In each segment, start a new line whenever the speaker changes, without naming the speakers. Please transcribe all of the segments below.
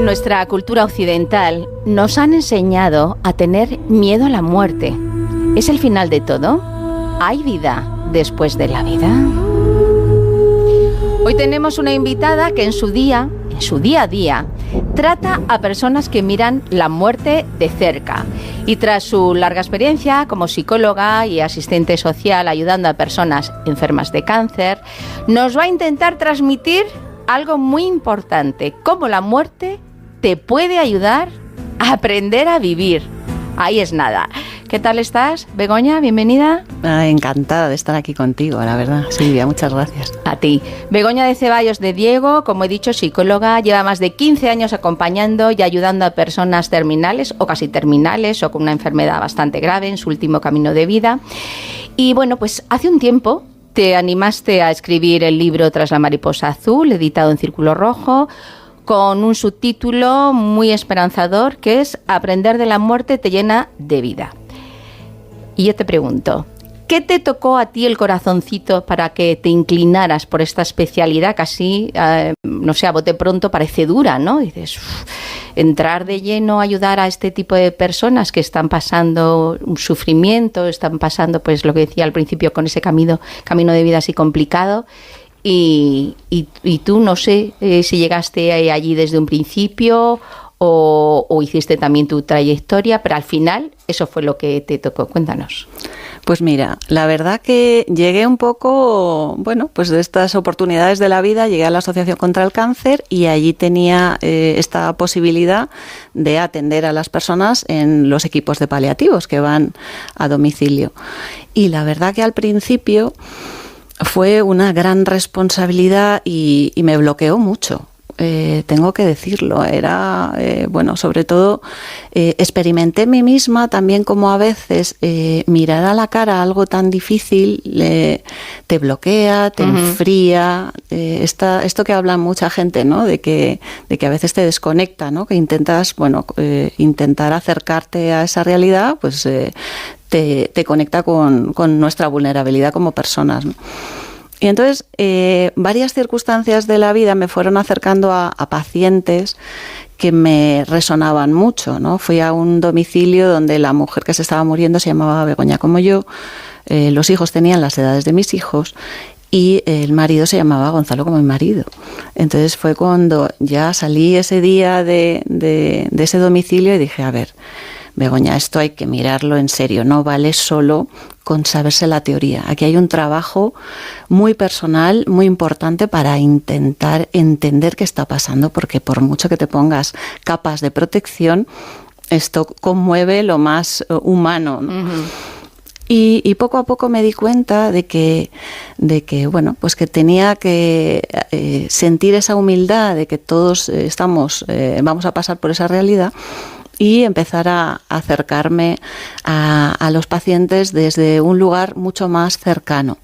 nuestra cultura occidental nos han enseñado a tener miedo a la muerte. ¿Es el final de todo? ¿Hay vida después de la vida? Hoy tenemos una invitada que en su día a día, trata a personas que miran la muerte de cerca. Y tras su larga experiencia como psicóloga y asistente social ayudando a personas enfermas de cáncer, nos va a intentar transmitir algo muy importante: cómo la muerte te puede ayudar a aprender a vivir. Ahí es nada. ¿Qué tal estás, Begoña? Bienvenida.
Encantada de estar aquí contigo, la verdad, Silvia, muchas gracias.
A ti. Begoña de Ceballos de Diego, como he dicho, psicóloga, lleva más de 15 años acompañando y ayudando a personas terminales o casi terminales o con una enfermedad bastante grave en su último camino de vida. Y bueno, pues hace un tiempo te animaste a escribir el libro Tras la mariposa azul, editado en Círculo Rojo, con un subtítulo muy esperanzador que es Aprender de la muerte te llena de vida. Y yo te pregunto, ¿qué te tocó a ti el corazoncito para que te inclinaras por esta especialidad que así, no sé, a bote pronto parece dura, ¿no? Y dices, entrar de lleno a ayudar a este tipo de personas que están pasando un sufrimiento, están pasando, pues lo que decía al principio, con ese camino de vida así complicado. Y tú, no sé si llegaste allí desde un principio o hiciste también tu trayectoria, pero al final eso fue lo que te tocó. Cuéntanos.
Pues mira, la verdad que llegué un poco, bueno, pues de estas oportunidades de la vida, llegué a la Asociación contra el Cáncer y allí tenía esta posibilidad de atender a las personas en los equipos de paliativos que van a domicilio. Y la verdad que al principio fue una gran responsabilidad y me bloqueó mucho. Tengo que decirlo, era, bueno, sobre todo experimenté en mí misma también como a veces mirar a la cara algo tan difícil te bloquea, te enfría, esto que habla mucha gente, ¿no? De que a veces te desconecta, ¿no? Que intentas, bueno, intentar acercarte a esa realidad, pues te conecta con nuestra vulnerabilidad como personas, ¿no? Y entonces varias circunstancias de la vida me fueron acercando a pacientes que me resonaban mucho, ¿no? Fui a un domicilio donde la mujer que se estaba muriendo se llamaba Begoña como yo, los hijos tenían las edades de mis hijos y el marido se llamaba Gonzalo como mi marido. Entonces fue cuando ya salí ese día de ese domicilio y dije, a ver, Begoña, esto hay que mirarlo en serio, no vale solo con saberse la teoría. Aquí hay un trabajo muy personal, muy importante para intentar entender qué está pasando, porque por mucho que te pongas capas de protección, esto conmueve lo más humano, ¿no? Uh-huh. Y poco a poco me di cuenta de que bueno, pues que tenía que sentir esa humildad de que todos vamos a pasar por esa realidad, y empezar a acercarme a los pacientes desde un lugar mucho más cercano,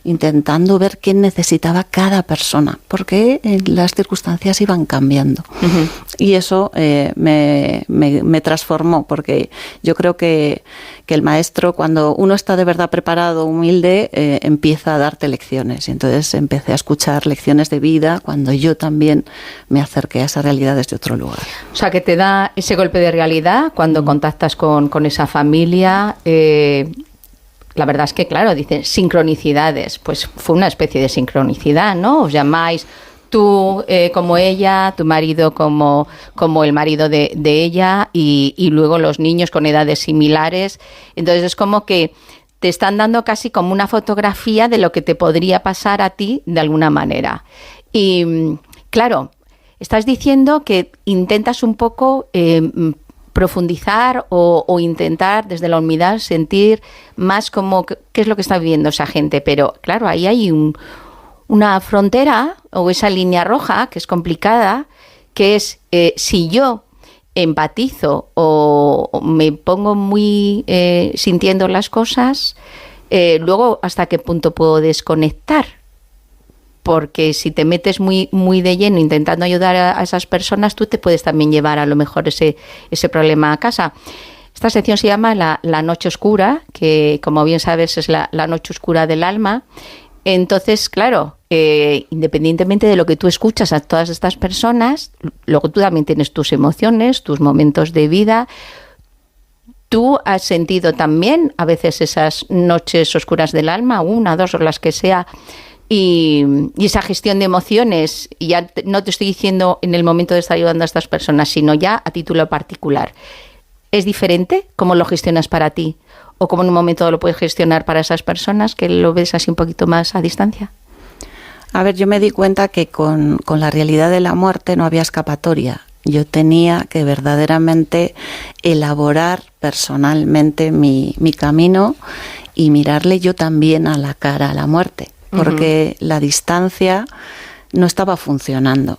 intentando ver qué necesitaba cada persona, porque las circunstancias iban cambiando. Uh-huh. Y eso me transformó, porque yo creo que el maestro, cuando uno está de verdad preparado, humilde, empieza a darte lecciones. Y entonces empecé a escuchar lecciones de vida cuando yo también me acerqué a esa realidad desde otro lugar.
O sea, que te da ese golpe de realidad cuando contactas con esa familia. La verdad es que, claro, dicen sincronicidades, pues fue una especie de sincronicidad, ¿no? Os llamáis tú como ella, tu marido como el marido de ella y luego los niños con edades similares. Entonces es como que te están dando casi como una fotografía de lo que te podría pasar a ti de alguna manera. Y claro, estás diciendo que intentas un poco profundizar o intentar desde la humildad sentir más como qué es lo que está viviendo esa gente, pero claro, ahí hay una frontera o esa línea roja que es complicada, que es si yo empatizo o me pongo muy sintiendo las cosas, luego hasta qué punto puedo desconectar. Porque si te metes muy, muy de lleno intentando ayudar a esas personas, tú te puedes también llevar a lo mejor ese problema a casa. Esta sección se llama la noche oscura, que como bien sabes es la noche oscura del alma. Entonces, claro, independientemente de lo que tú escuchas a todas estas personas, luego tú también tienes tus emociones, tus momentos de vida. ¿Tú has sentido también a veces esas noches oscuras del alma, 1, 2 o las que sea, y esa gestión de emociones? Y ya no te estoy diciendo en el momento de estar ayudando a estas personas, sino ya a título particular. ¿Es diferente cómo lo gestionas para ti? ¿O cómo en un momento lo puedes gestionar para esas personas que lo ves así un poquito más a distancia?
A ver, yo me di cuenta que con la realidad de la muerte no había escapatoria. Yo tenía que verdaderamente elaborar personalmente mi camino y mirarle yo también a la cara a la muerte, porque la distancia no estaba funcionando.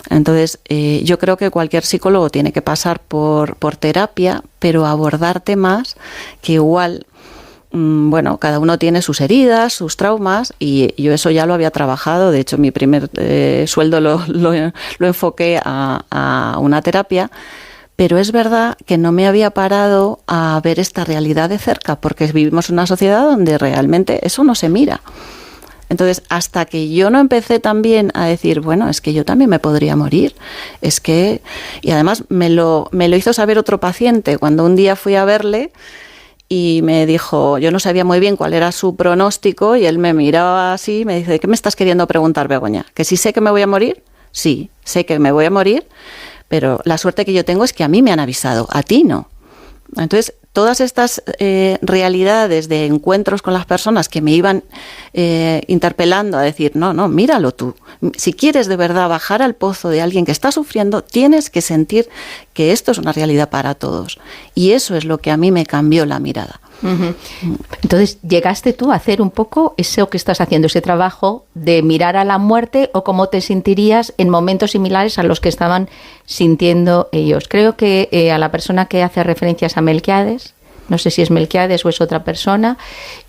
Entonces, yo creo que cualquier psicólogo tiene que pasar por terapia, pero abordar temas que igual... Bueno, cada uno tiene sus heridas, sus traumas, y yo eso ya lo había trabajado. De hecho, mi primer sueldo lo enfoqué a una terapia, pero es verdad que no me había parado a ver esta realidad de cerca, porque vivimos en una sociedad donde realmente eso no se mira. Entonces, hasta que yo no empecé también a decir, bueno, es que yo también me podría morir, es que... Y además me lo hizo saber otro paciente cuando un día fui a verle. Y me dijo, yo no sabía muy bien cuál era su pronóstico, y él me miraba así y me dice, ¿qué me estás queriendo preguntar, Begoña? ¿Que si sé que me voy a morir? Sí, sé que me voy a morir, pero la suerte que yo tengo es que a mí me han avisado, a ti no. Entonces, todas estas realidades de encuentros con las personas que me iban interpelando a decir, no, míralo tú. Si quieres de verdad bajar al pozo de alguien que está sufriendo, tienes que sentir que esto es una realidad para todos. Y eso es lo que a mí me cambió la mirada.
Uh-huh. Entonces, ¿llegaste tú a hacer un poco eso que estás haciendo, ese trabajo de mirar a la muerte, o cómo te sentirías en momentos similares a los que estaban sintiendo ellos? Creo que a la persona que hace referencias a Melquiades, no sé si es Melquiades o es otra persona,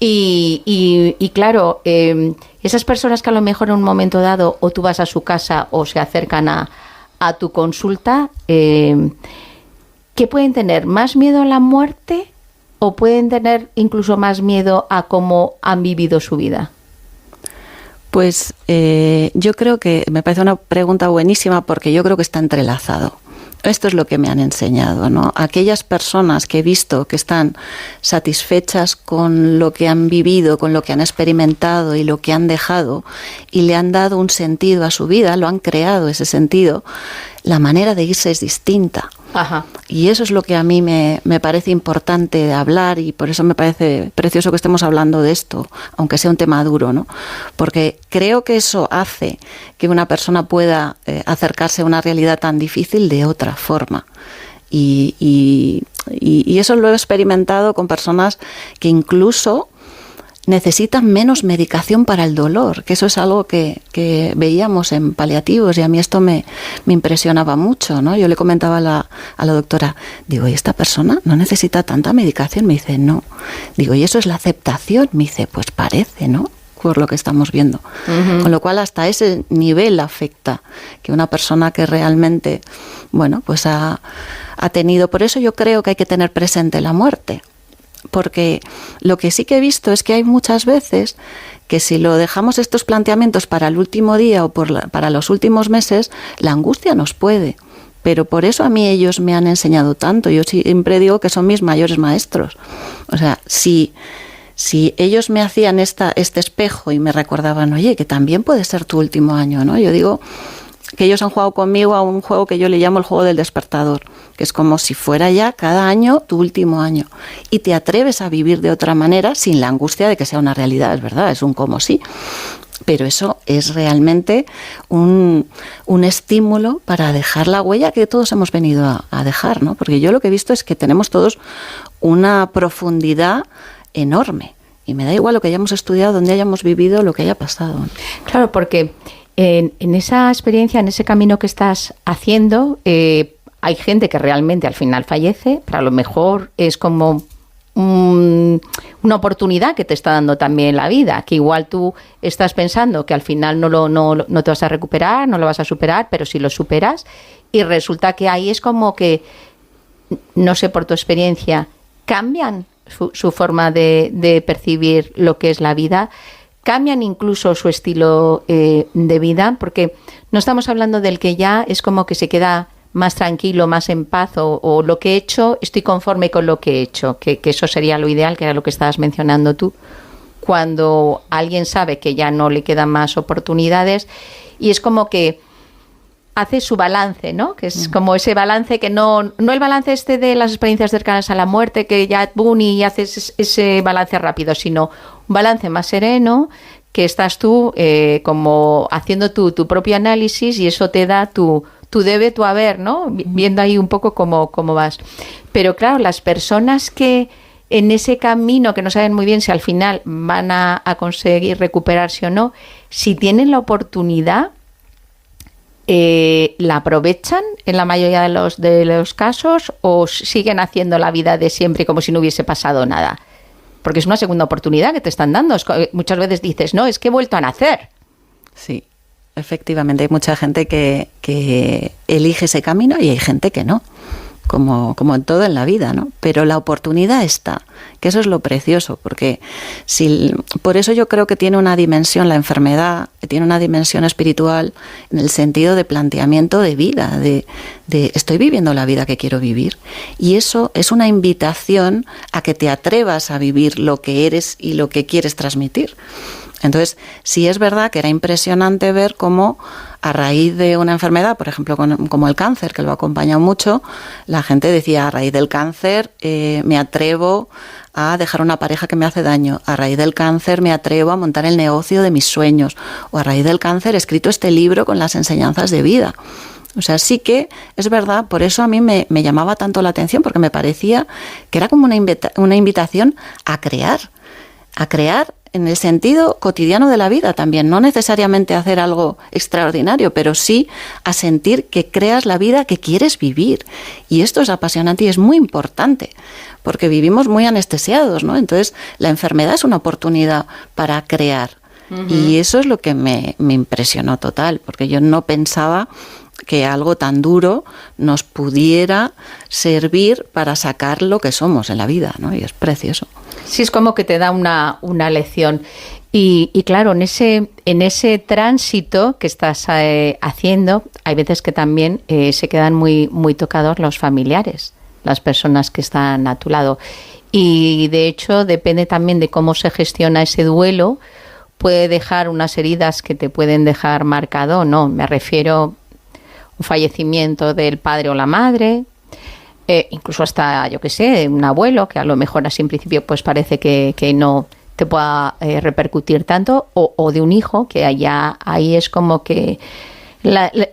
y claro, esas personas que a lo mejor en un momento dado o tú vas a su casa o se acercan a tu consulta, ¿qué pueden tener? ¿Más miedo a la muerte? ¿O pueden tener incluso más miedo a cómo han vivido su vida?
Pues yo creo que me parece una pregunta buenísima, porque yo creo que está entrelazado. Esto es lo que me han enseñado, ¿no? Aquellas personas que he visto que están satisfechas con lo que han vivido, con lo que han experimentado y lo que han dejado, y le han dado un sentido a su vida, lo han creado ese sentido, la manera de irse es distinta.
Ajá.
Y eso es lo que a mí me parece importante hablar, y por eso me parece precioso que estemos hablando de esto, aunque sea un tema duro, ¿no? Porque creo que eso hace que una persona pueda acercarse a una realidad tan difícil de otra forma. Y eso lo he experimentado con personas que incluso necesitan menos medicación para el dolor, que eso es algo que veíamos en paliativos, y a mí esto me impresionaba mucho, ¿no? Yo le comentaba a la doctora, digo, ¿y esta persona no necesita tanta medicación? Me dice, no. Digo, ¿y eso es la aceptación? Me dice, pues parece, ¿no?, por lo que estamos viendo. Uh-huh. Con lo cual hasta ese nivel afecta que una persona que realmente, bueno, pues ha tenido... Por eso yo creo que hay que tener presente la muerte. Porque lo que sí que he visto es que hay muchas veces que si lo dejamos estos planteamientos para el último día o para los últimos meses, la angustia nos puede. Pero por eso a mí ellos me han enseñado tanto. Yo siempre digo que son mis mayores maestros. O sea, si ellos me hacían este espejo y me recordaban, oye, que también puede ser tu último año, ¿no? Yo digo que ellos han jugado conmigo a un juego que yo le llamo el juego del despertador, que es como si fuera ya cada año tu último año, y te atreves a vivir de otra manera sin la angustia de que sea una realidad, es verdad, es un como sí, pero eso es realmente un estímulo para dejar la huella que todos hemos venido a dejar, ¿no? Porque yo lo que he visto es que tenemos todos una profundidad enorme, y me da igual lo que hayamos estudiado, donde hayamos vivido, lo que haya pasado.
Claro, porque en esa experiencia, en ese camino que estás haciendo, hay gente que realmente al final fallece, pero a lo mejor es como una oportunidad que te está dando también la vida, que igual tú estás pensando que al final no te vas a recuperar, no lo vas a superar, pero si lo superas, y resulta que ahí es como que, no sé, por tu experiencia, cambian su forma de percibir lo que es la vida. cambian incluso su estilo de vida, porque no estamos hablando del que ya es como que se queda más tranquilo, más en paz, o lo que he hecho, estoy conforme con lo que he hecho, que eso sería lo ideal, que era lo que estabas mencionando tú, cuando alguien sabe que ya no le quedan más oportunidades, y es como que hace su balance, ¿no? Que es como ese balance que no el balance este de las experiencias cercanas a la muerte, que ya boom y haces ese balance rápido, sino un balance más sereno, que estás tú como haciendo tu propio análisis, y eso te da tu debe, tu haber, ¿no? Viendo ahí un poco cómo vas. Pero claro, las personas que en ese camino, que no saben muy bien si al final van a conseguir recuperarse o no, si tienen la oportunidad, ¿la aprovechan en la mayoría de los casos, o siguen haciendo la vida de siempre como si no hubiese pasado nada? Porque es una segunda oportunidad que te están dando. Muchas veces dices, no, es que he vuelto a nacer.
Sí, efectivamente, hay mucha gente que elige ese camino y hay gente que no, como en todo en la vida, ¿no? Pero la oportunidad está, que eso es lo precioso, porque por eso yo creo que tiene una dimensión, la enfermedad, que tiene una dimensión espiritual en el sentido de planteamiento de vida, de estoy viviendo la vida que quiero vivir, y eso es una invitación a que te atrevas a vivir lo que eres y lo que quieres transmitir. Entonces, sí es verdad que era impresionante ver cómo a raíz de una enfermedad, por ejemplo, como el cáncer, que lo ha acompañado mucho, la gente decía, a raíz del cáncer me atrevo a dejar una pareja que me hace daño, a raíz del cáncer me atrevo a montar el negocio de mis sueños, o a raíz del cáncer he escrito este libro con las enseñanzas de vida. O sea, sí que es verdad, por eso a mí me llamaba tanto la atención, porque me parecía que era como una invitación a crear en el sentido cotidiano de la vida también, no necesariamente hacer algo extraordinario, pero sí a sentir que creas la vida que quieres vivir. Y esto es apasionante y es muy importante, porque vivimos muy anestesiados, ¿no? Entonces, la enfermedad es una oportunidad para crear. Uh-huh. Y eso es lo que me impresionó total, porque yo no pensaba que algo tan duro nos pudiera servir para sacar lo que somos en la vida, ¿no? Y es precioso.
Sí, es como que te da una lección. Y claro, en ese tránsito que estás haciendo, hay veces que también se quedan muy, muy tocados los familiares, las personas que están a tu lado. Y de hecho, depende también de cómo se gestiona ese duelo, puede dejar unas heridas que te pueden dejar marcado, ¿no? Me refiero un fallecimiento del padre o la madre, incluso hasta, yo qué sé, un abuelo, que a lo mejor así en principio pues parece que no te pueda repercutir tanto, o de un hijo, que ahí es como que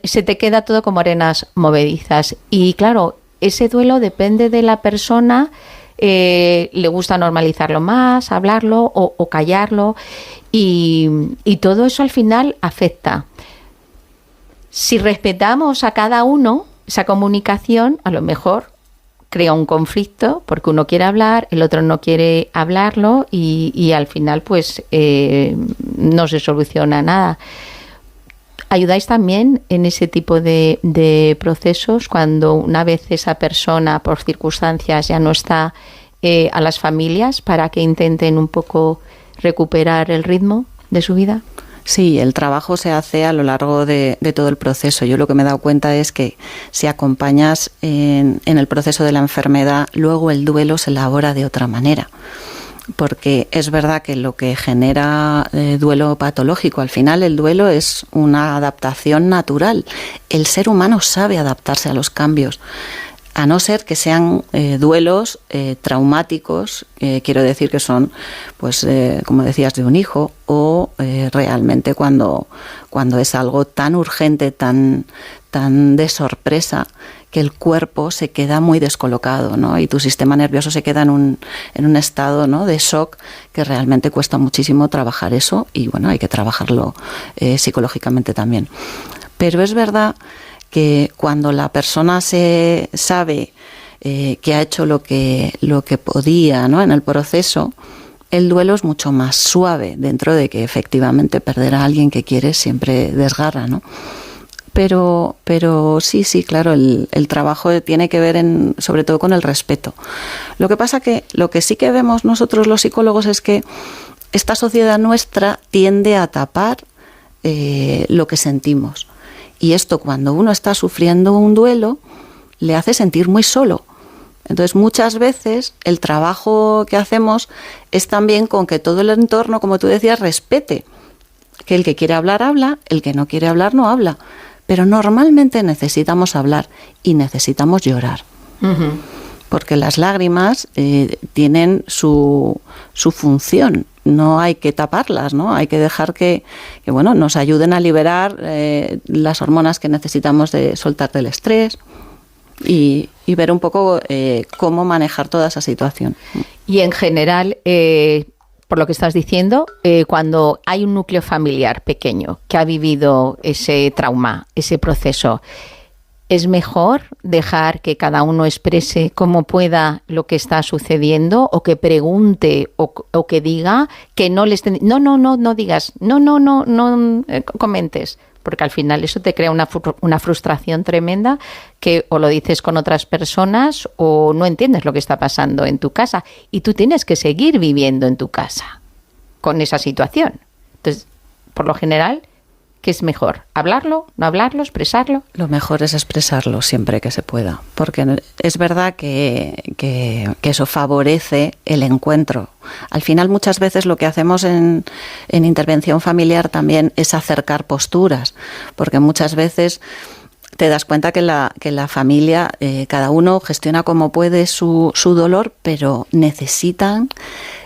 se te queda todo como arenas movedizas. Y claro, ese duelo depende de la persona, le gusta normalizarlo más, hablarlo o callarlo, y todo eso al final afecta. Si respetamos a cada uno, esa comunicación a lo mejor crea un conflicto porque uno quiere hablar, el otro no quiere hablarlo, y al final pues no se soluciona nada. ¿Ayudáis también en ese tipo de procesos cuando una vez esa persona por circunstancias ya no está, a las familias para que intenten un poco recuperar el ritmo de su vida?
Sí, el trabajo se hace a lo largo de todo el proceso. Yo lo que me he dado cuenta es que si acompañas en el proceso de la enfermedad, luego el duelo se elabora de otra manera. Porque es verdad que lo que genera duelo patológico, al final el duelo es una adaptación natural. El ser humano sabe adaptarse a los cambios, a no ser que sean duelos traumáticos, quiero decir que son, pues como decías, de un hijo, o realmente cuando es algo tan urgente, tan de sorpresa, que el cuerpo se queda muy descolocado, ¿no? Y tu sistema nervioso se queda en un estado, ¿no?, de shock, que realmente cuesta muchísimo trabajar eso, y bueno, hay que trabajarlo psicológicamente también. Pero es verdad que cuando la persona se sabe que ha hecho lo que podía, ¿no?, en el proceso, el duelo es mucho más suave, dentro de que efectivamente perder a alguien que quieres siempre desgarra, ¿no? Pero sí, claro, el trabajo tiene que ver sobre todo con el respeto. Lo que pasa que lo que sí que vemos nosotros los psicólogos es que esta sociedad nuestra tiende a tapar lo que sentimos. Y esto, cuando uno está sufriendo un duelo, le hace sentir muy solo. Entonces, muchas veces el trabajo que hacemos es también con que todo el entorno, como tú decías, respete. Que el que quiere hablar, habla, el que no quiere hablar, no habla. Pero normalmente necesitamos hablar y necesitamos llorar. Uh-huh. Porque las lágrimas tienen su función. No hay que taparlas, ¿no? Hay que dejar que bueno, nos ayuden a liberar las hormonas que necesitamos de soltar del estrés y ver un poco cómo manejar toda esa situación.
Y en general, por lo que estás diciendo, cuando hay un núcleo familiar pequeño que ha vivido ese trauma, ese proceso, ¿es mejor dejar que cada uno exprese como pueda lo que está sucediendo, o que pregunte o que diga, que no le estén... No digas, no comentes? Porque al final eso te crea una frustración tremenda, que o lo dices con otras personas o no entiendes lo que está pasando en tu casa, y tú tienes que seguir viviendo en tu casa con esa situación. Entonces, por lo general, ¿qué es mejor? ¿Hablarlo? ¿No hablarlo? ¿Expresarlo?
Lo mejor es expresarlo siempre que se pueda, porque es verdad que eso favorece el encuentro. Al final, muchas veces lo que hacemos en intervención familiar también es acercar posturas, porque muchas veces te das cuenta que la familia, cada uno gestiona como puede su dolor, pero necesitan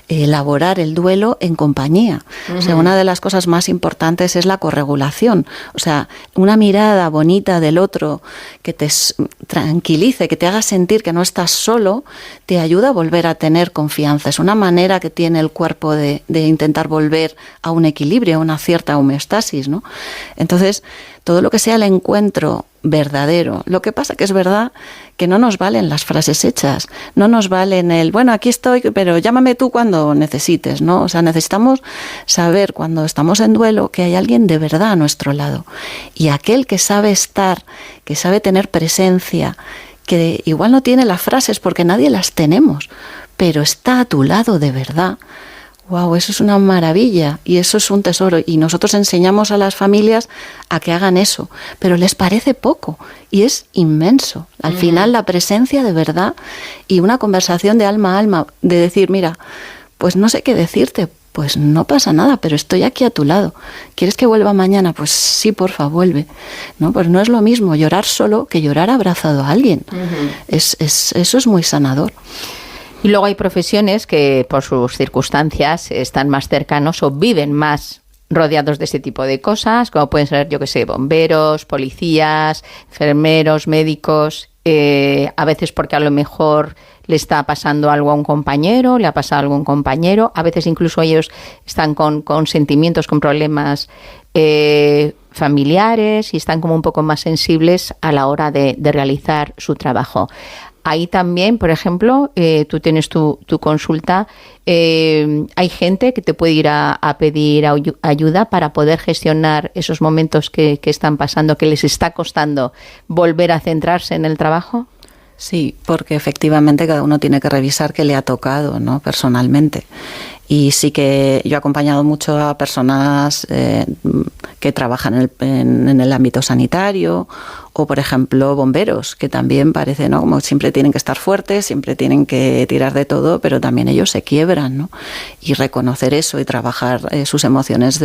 elaborar el duelo en compañía. Uh-huh. O sea, una de las cosas más importantes es la corregulación. O sea, una mirada bonita del otro que te tranquilice, que te haga sentir que no estás solo, te ayuda a volver a tener confianza. Es una manera que tiene el cuerpo de intentar volver a un equilibrio, a una cierta homeostasis, ¿no? Entonces, todo lo que sea el encuentro verdadero. Lo que pasa que es verdad que no nos valen las frases hechas, no nos valen bueno, aquí estoy, pero llámame tú cuando necesites, ¿no? O sea, necesitamos saber cuando estamos en duelo que hay alguien de verdad a nuestro lado. Y aquel que sabe estar, que sabe tener presencia, que igual no tiene las frases porque nadie las tenemos, pero está a tu lado de verdad. Wow, eso es una maravilla y eso es un tesoro, y nosotros enseñamos a las familias a que hagan eso, pero les parece poco y es inmenso. Al final, la presencia de verdad y una conversación de alma a alma, de decir, mira, pues no sé qué decirte, pues no pasa nada, pero estoy aquí a tu lado. ¿Quieres que vuelva mañana? Pues sí, porfa, vuelve. No, pues no es lo mismo llorar solo que llorar abrazado a alguien. Uh-huh. Eso es muy sanador.
Y luego hay profesiones que por sus circunstancias están más cercanos o viven más rodeados de este tipo de cosas, como pueden ser, yo que sé, bomberos, policías, enfermeros, médicos, a veces porque a lo mejor le está pasando algo a un compañero, le ha pasado algo a un compañero, a veces incluso ellos están con sentimientos, con problemas familiares, y están como un poco más sensibles a la hora de realizar su trabajo. Ahí también, por ejemplo, tú tienes tu consulta, hay gente que te puede ir a pedir ayuda para poder gestionar esos momentos que están pasando, que les está costando volver a centrarse en el trabajo.
Sí, porque efectivamente cada uno tiene que revisar qué le ha tocado, ¿no?, personalmente. Y sí que yo he acompañado mucho a personas que trabajan en el ámbito sanitario, o por ejemplo bomberos, que también parece, ¿no?, como siempre tienen que estar fuertes, siempre tienen que tirar de todo, pero también ellos se quiebran, ¿no? Y reconocer eso y trabajar sus emociones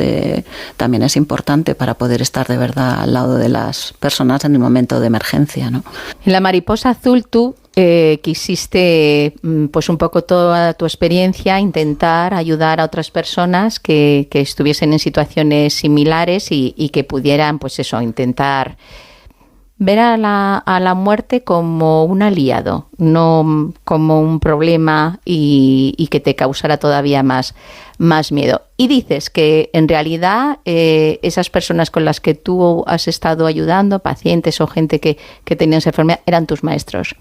también es importante para poder estar de verdad al lado de las personas en el momento de emergencia, ¿no?
En la Mariposa Azul tú quisiste, pues un poco toda tu experiencia, intentar ayudar a otras personas que estuviesen en situaciones similares y que pudieran, pues eso, intentar ver a la muerte como un aliado, no como un problema y que te causara todavía más miedo. Y dices que en realidad esas personas con las que tú has estado ayudando, pacientes o gente que tenía esa enfermedad, eran tus maestros.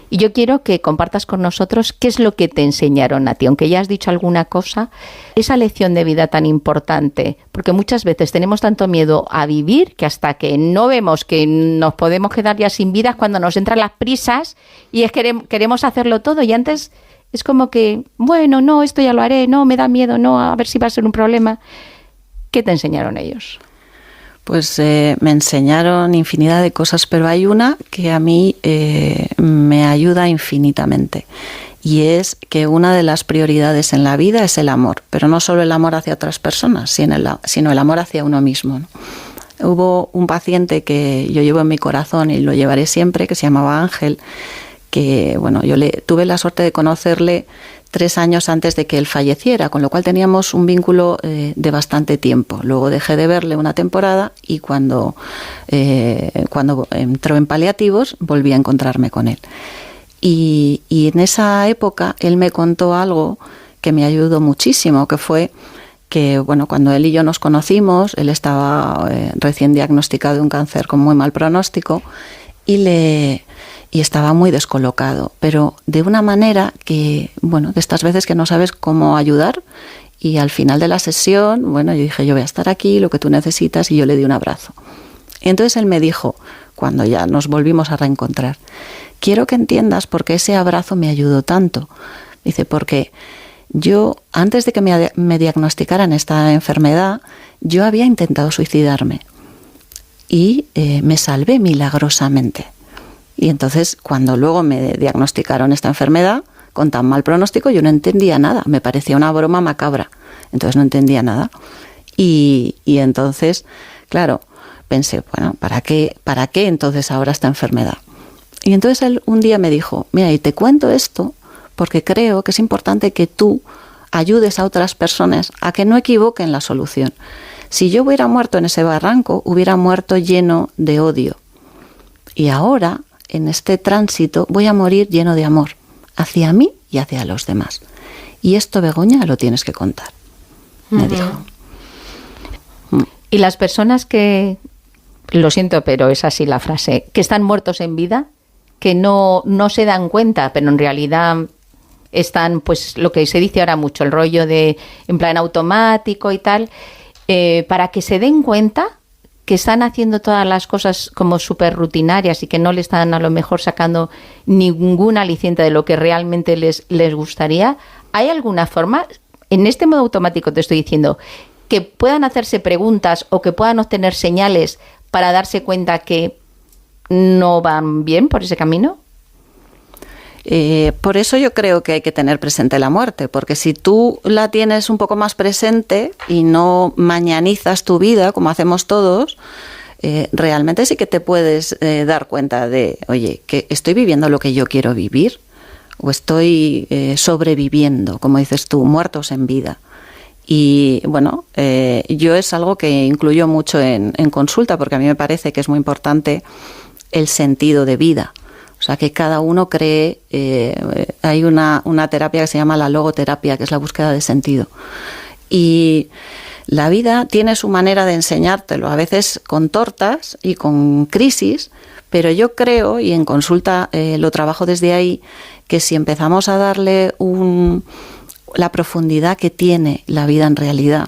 Y yo quiero que compartas con nosotros qué es lo que te enseñaron a ti, aunque ya has dicho alguna cosa, esa lección de vida tan importante, porque muchas veces tenemos tanto miedo a vivir que hasta que no vemos que nos podemos quedar ya sin vida, cuando nos entran las prisas y es que queremos hacerlo todo, y antes Es como que, bueno, no, esto ya lo haré, no, me da miedo, no, a ver si va a ser un problema. ¿Qué te enseñaron ellos?
Pues me enseñaron infinidad de cosas, pero hay una que a mí me ayuda infinitamente. Y es que una de las prioridades en la vida es el amor, pero no solo el amor hacia otras personas, sino el amor hacia uno mismo, ¿no? Hubo un paciente que yo llevo en mi corazón y lo llevaré siempre, que se llamaba Ángel, que bueno, tuve la suerte de conocerle 3 años antes de que él falleciera, con lo cual teníamos un vínculo de bastante tiempo. Luego dejé de verle una temporada y cuando entró en paliativos volví a encontrarme con él. Y en esa época él me contó algo que me ayudó muchísimo, que fue que bueno, cuando él y yo nos conocimos, él estaba recién diagnosticado de un cáncer con muy mal pronóstico y estaba muy descolocado, pero de una manera que, bueno, de estas veces que no sabes cómo ayudar, y al final de la sesión, bueno, yo dije, yo voy a estar aquí, lo que tú necesitas, y yo le di un abrazo. Y entonces él me dijo, cuando ya nos volvimos a reencontrar, quiero que entiendas por qué ese abrazo me ayudó tanto. Dice, porque yo, antes de que me diagnosticaran esta enfermedad, yo había intentado suicidarme y me salvé milagrosamente. Y entonces, cuando luego me diagnosticaron esta enfermedad, con tan mal pronóstico, yo no entendía nada. Me parecía una broma macabra. Entonces no entendía nada. Y entonces, claro, pensé, bueno, ¿para qué entonces ahora esta enfermedad? Y entonces él un día me dijo, mira, y te cuento esto porque creo que es importante que tú ayudes a otras personas a que no equivoquen la solución. Si yo hubiera muerto en ese barranco, hubiera muerto lleno de odio. Y ahora, en este tránsito, voy a morir lleno de amor, hacia mí y hacia los demás. Y esto, Begoña, lo tienes que contar, me dijo.
Y las personas que, lo siento, pero es así la frase, que están muertos en vida, que no se dan cuenta, pero en realidad están, pues lo que se dice ahora mucho, el rollo de en plan automático y tal, para que se den cuenta que están haciendo todas las cosas como súper rutinarias y que no le están a lo mejor sacando ningún aliciente de lo que realmente les gustaría. ¿Hay alguna forma, en este modo automático te estoy diciendo, que puedan hacerse preguntas o que puedan obtener señales para darse cuenta que no van bien por ese camino?
Por eso yo creo que hay que tener presente la muerte, porque si tú la tienes un poco más presente y no mañanizas tu vida, como hacemos todos, realmente sí que te puedes dar cuenta de, oye, que estoy viviendo lo que yo quiero vivir o estoy sobreviviendo, como dices tú, muertos en vida. Y bueno, yo es algo que incluyo mucho en consulta, porque a mí me parece que es muy importante el sentido de vida. O sea, que cada uno cree, hay una terapia que se llama la logoterapia, que es la búsqueda de sentido. Y la vida tiene su manera de enseñártelo, a veces con tortas y con crisis, pero yo creo, y en consulta lo trabajo desde ahí, que si empezamos a darle la profundidad que tiene la vida en realidad,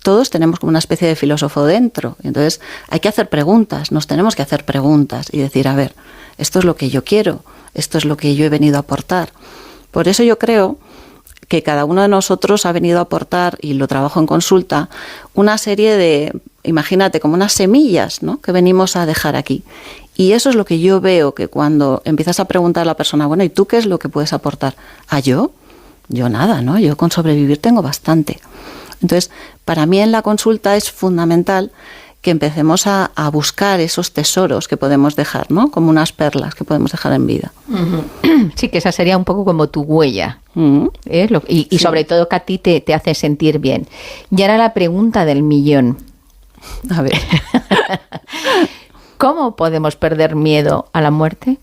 todos tenemos como una especie de filósofo dentro. Entonces hay que hacer preguntas, nos tenemos que hacer preguntas y decir, a ver, esto es lo que yo quiero, esto es lo que yo he venido a aportar. Por eso yo creo que cada uno de nosotros ha venido a aportar, y lo trabajo en consulta, una serie de, imagínate, como unas semillas, ¿no?, que venimos a dejar aquí. Y eso es lo que yo veo, que cuando empiezas a preguntar a la persona, bueno, ¿y tú qué es lo que puedes aportar? ¿Ah, yo? Yo nada, ¿no? Yo con sobrevivir tengo bastante. Entonces, para mí en la consulta es fundamental que empecemos a buscar esos tesoros que podemos dejar, ¿no?, como unas perlas que podemos dejar en vida.
Sí, que esa sería un poco como tu huella. Y sí, sobre todo que a ti te hace sentir bien. Y ahora la pregunta del millón.
A ver.
¿Cómo podemos perder miedo a la muerte?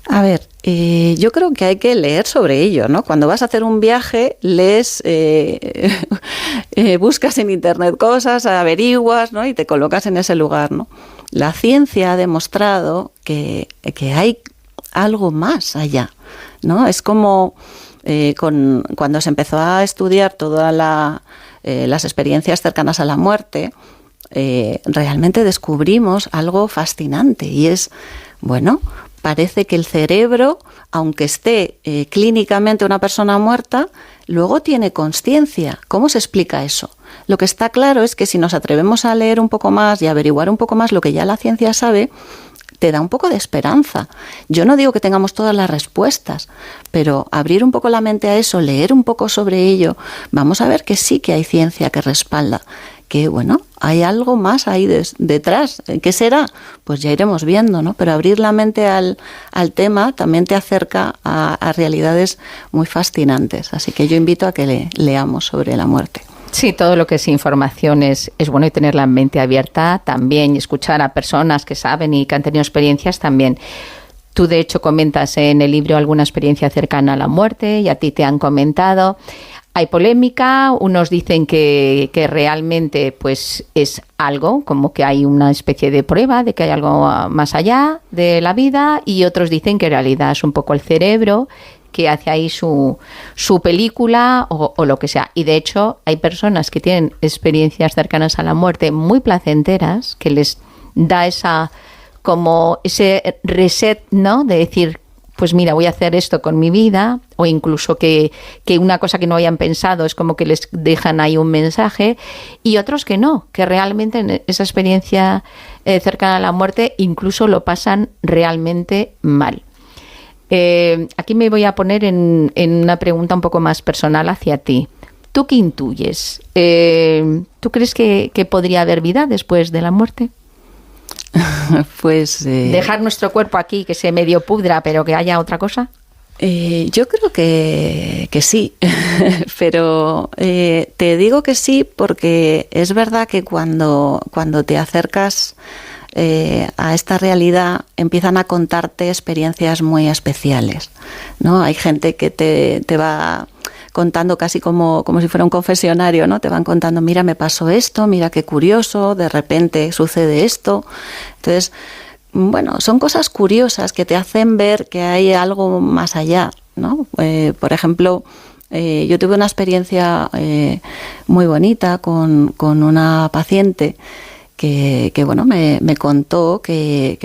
A ver, yo creo que hay que leer sobre ello, ¿no? Cuando vas a hacer un viaje, lees, buscas en internet cosas, averiguas, ¿no?, y te colocas en ese lugar, ¿no? La ciencia ha demostrado que hay algo más allá, ¿no? Es como cuando se empezó a estudiar todas las experiencias cercanas a la muerte, realmente descubrimos algo fascinante, y es, bueno, parece que el cerebro, aunque esté clínicamente una persona muerta, luego tiene consciencia. ¿Cómo se explica eso? Lo que está claro es que si nos atrevemos a leer un poco más y averiguar un poco más lo que ya la ciencia sabe, te da un poco de esperanza. Yo no digo que tengamos todas las respuestas, pero abrir un poco la mente a eso, leer un poco sobre ello, vamos a ver que sí que hay ciencia que respalda, que bueno, hay algo más ahí detrás. ¿Qué será? Pues ya iremos viendo, ¿no? Pero abrir la mente al tema también te acerca a realidades muy fascinantes. Así que yo invito a que leamos sobre la muerte.
Sí, todo lo que es información es bueno, y tener la mente abierta también, y escuchar a personas que saben y que han tenido experiencias también. Tú, de hecho, comentas en el libro alguna experiencia cercana a la muerte y a ti te han comentado. Hay polémica, unos dicen que realmente pues es algo, como que hay una especie de prueba de que hay algo más allá de la vida, y otros dicen que en realidad es un poco el cerebro que hace ahí su película o lo que sea. Y de hecho hay personas que tienen experiencias cercanas a la muerte muy placenteras, que les da ese reset, ¿no? De decir, pues mira, voy a hacer esto con mi vida, o incluso que una cosa que no hayan pensado es como que les dejan ahí un mensaje, y otros que no, que realmente en esa experiencia cercana a la muerte incluso lo pasan realmente mal. Aquí me voy a poner en una pregunta un poco más personal hacia ti. ¿Tú qué intuyes? ¿Tú crees que podría haber vida después de la muerte?
Pues
dejar nuestro cuerpo aquí, que se medio pudra, pero que haya otra cosa.
Yo creo que sí, pero te digo que sí porque es verdad que cuando te acercas a esta realidad empiezan a contarte experiencias muy especiales, ¿no? Hay gente que te va contando casi como si fuera un confesionario, ¿no? Te van contando, mira, me pasó esto, mira qué curioso, de repente sucede esto. Entonces, bueno, son cosas curiosas que te hacen ver que hay algo más allá, ¿no? Por ejemplo, yo tuve una experiencia muy bonita con una paciente que bueno, me contó que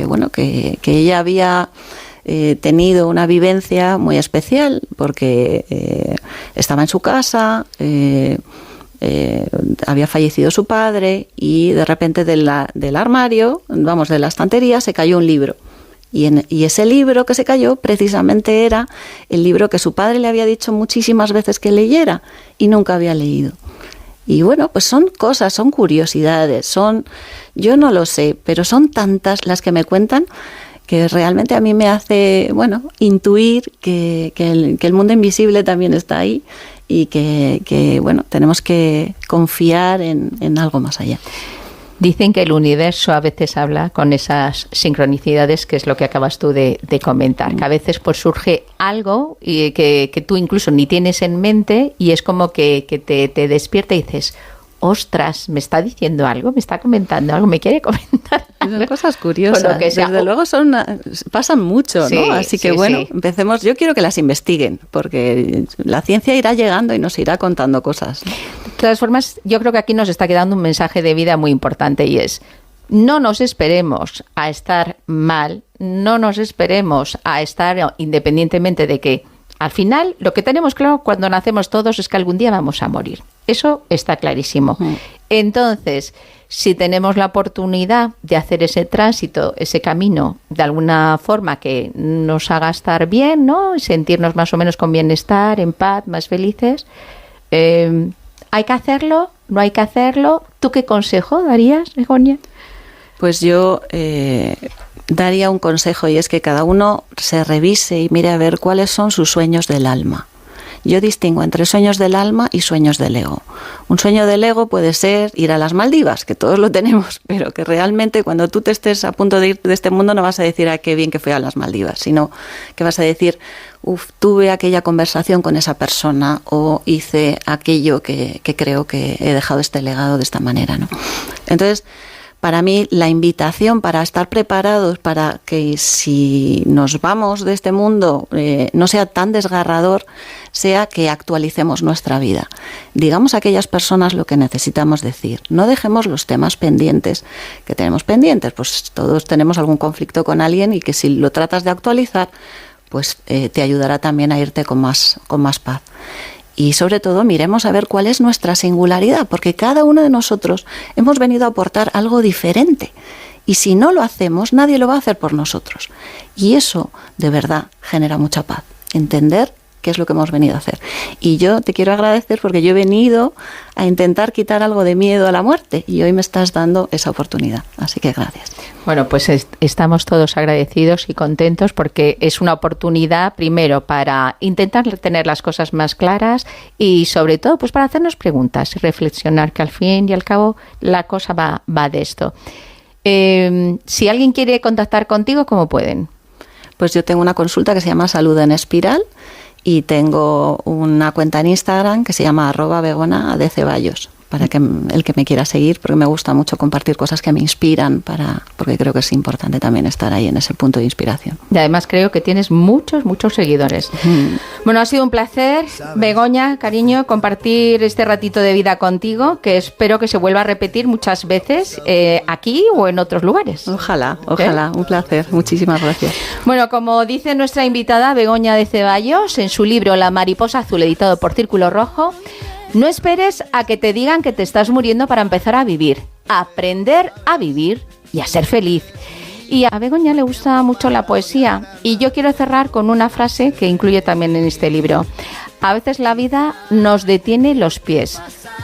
ella había tenido una vivencia muy especial porque estaba en su casa, había fallecido su padre y de repente del armario, de la estantería, se cayó un libro. Y ese libro que se cayó precisamente era el libro que su padre le había dicho muchísimas veces que leyera y nunca había leído. Y bueno, pues son cosas, son curiosidades, yo no lo sé, pero son tantas las que me cuentan que realmente a mí me hace, bueno, intuir que el mundo invisible también está ahí y que bueno, tenemos que confiar en algo más allá.
Dicen que el universo a veces habla con esas sincronicidades, que es lo que acabas tú de comentar, que a veces pues surge algo y que tú incluso ni tienes en mente y es como que te despierta y dices, ostras, me está diciendo algo, me está comentando algo, me quiere comentar algo.
Son cosas curiosas, desde luego pasan mucho,
sí,
¿no? Así que bueno,
sí.
Empecemos, yo quiero que las investiguen, porque la ciencia irá llegando y nos irá contando cosas.
De todas formas, yo creo que aquí nos está quedando un mensaje de vida muy importante y es, no nos esperemos a estar mal, no nos esperemos a estar independientemente de que al final lo que tenemos claro cuando nacemos todos es que algún día vamos a morir. Eso está clarísimo. Entonces, si tenemos la oportunidad de hacer ese tránsito, ese camino, de alguna forma que nos haga estar bien, ¿no? Y sentirnos más o menos con bienestar, en paz, más felices, ¿hay que hacerlo? ¿No hay que hacerlo? ¿Tú qué consejo darías, Begoña?
Pues yo daría un consejo y es que cada uno se revise y mire a ver cuáles son sus sueños del alma. Yo distingo entre sueños del alma y sueños del ego. Un sueño del ego puede ser ir a las Maldivas, que todos lo tenemos, pero que realmente cuando tú te estés a punto de ir de este mundo no vas a decir, qué bien que fui a las Maldivas, sino que vas a decir, tuve aquella conversación con esa persona o hice aquello que creo que he dejado este legado de esta manera, ¿no? Entonces, para mí, la invitación para estar preparados para que si nos vamos de este mundo no sea tan desgarrador, sea que actualicemos nuestra vida. Digamos a aquellas personas lo que necesitamos decir. No dejemos los temas pendientes que tenemos pendientes. Pues todos tenemos algún conflicto con alguien y que si lo tratas de actualizar, pues te ayudará también a irte con más paz. Y sobre todo miremos a ver cuál es nuestra singularidad, porque cada uno de nosotros hemos venido a aportar algo diferente. Y si no lo hacemos, nadie lo va a hacer por nosotros. Y eso, de verdad, genera mucha paz. Entender qué es lo que hemos venido a hacer. Y yo te quiero agradecer porque yo he venido a intentar quitar algo de miedo a la muerte y hoy me estás dando esa oportunidad. Así que gracias.
Bueno, pues estamos todos agradecidos y contentos porque es una oportunidad, primero, para intentar tener las cosas más claras y, sobre todo, pues para hacernos preguntas y reflexionar, que al fin y al cabo la cosa va de esto. Si alguien quiere contactar contigo, ¿cómo pueden?
Pues yo tengo una consulta que se llama Salud en Espiral y tengo una cuenta en Instagram que se llama @begona_de_ceballos, para que el que me quiera seguir, porque me gusta mucho compartir cosas que me inspiran, porque creo que es importante también estar ahí en ese punto de inspiración.
Y además creo que tienes muchos seguidores. Bueno, ha sido un placer, Begoña, cariño, compartir este ratito de vida contigo, que espero que se vuelva a repetir muchas veces aquí o en otros lugares.
Ojalá, un placer. Muchísimas gracias.
Bueno, como dice nuestra invitada Begoña de Ceballos, en su libro La mariposa azul, editado por Círculo Rojo, no esperes a que te digan que te estás muriendo para empezar a vivir. Aprender a vivir y a ser feliz. Y a Begoña le gusta mucho la poesía. Y yo quiero cerrar con una frase que incluye también en este libro. A veces la vida nos detiene los pies,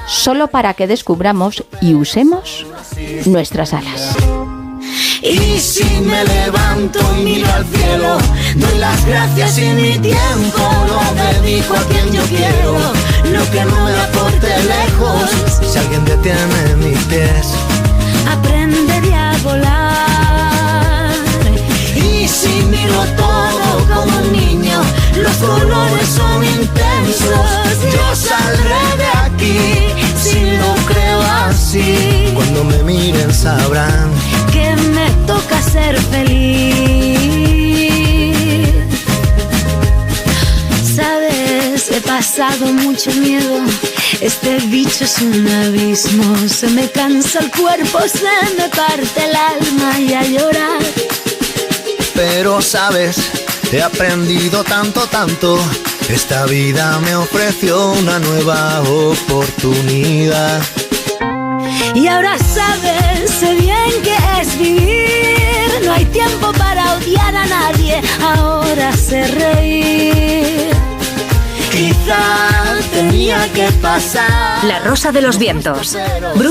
solo para que descubramos y usemos nuestras alas.
Y si me levanto y miro al cielo, doy las gracias y mi tiempo lo dedico a quien yo quiero. Lo que no me aporte lejos, si alguien detiene mis pies, aprenderé a volar. Y si miro todo como un niño, los colores son intensos. Yo saldré de aquí si lo creo así. Cuando me miren sabrán que me toca ser feliz. Sabes, he pasado mucho miedo. Este bicho es un abismo. Se me cansa el cuerpo, se me parte el alma y a llorar. Pero sabes, he aprendido tanto. Esta vida me ofreció una nueva oportunidad. Y ahora sabes, sé bien que es vivir. No hay tiempo para odiar a nadie, ahora sé reír. Quizá tenía que pasar.
La Rosa de los Vientos.